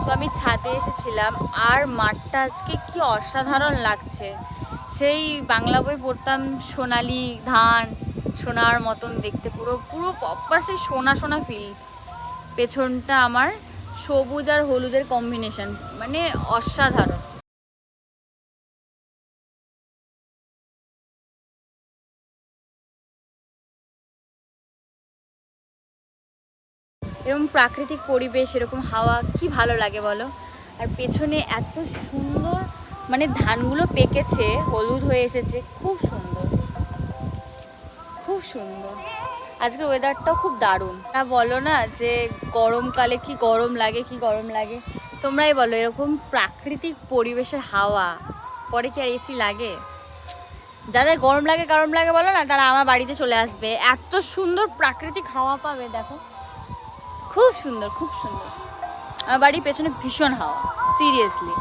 তো আমি ছাদে এসেছিলাম আর মাঠটা আজকে কি অসাধারণ লাগছে। সেই বাংলা বই পড়তাম, সোনালি ধান সোনার মতন দেখতে, পুরো পুরো প্রপার সেই সোনা সোনা ফিল। পেছনটা আমার সবুজ আর হলুদের কম্বিনেশন, মানে অসাধারণ। এরকম প্রাকৃতিক পরিবেশ, এরকম হাওয়া কি ভালো লাগে বলো। আর পেছনে এত সুন্দর, মানে ধানগুলো পেকেছে, হলুদ হয়ে এসেছে, খুব সুন্দর খুব সুন্দর। আজকের ওয়েদারটাও খুব দারুণ। বলো না যে গরমকালে কি গরম লাগে, কি গরম লাগে, তোমরাই বলো। এরকম প্রাকৃতিক পরিবেশের হাওয়া পরে কি আর এসি লাগে? যাদের গরম লাগে গরম লাগে বলো না, তারা আমার বাড়িতে চলে আসবে, এত সুন্দর প্রাকৃতিক হাওয়া পাবে। দেখো খুব সুন্দর খুব সুন্দর। আমার বাড়ির পেছনে ভীষণ হাওয়া, সিরিয়াসলি।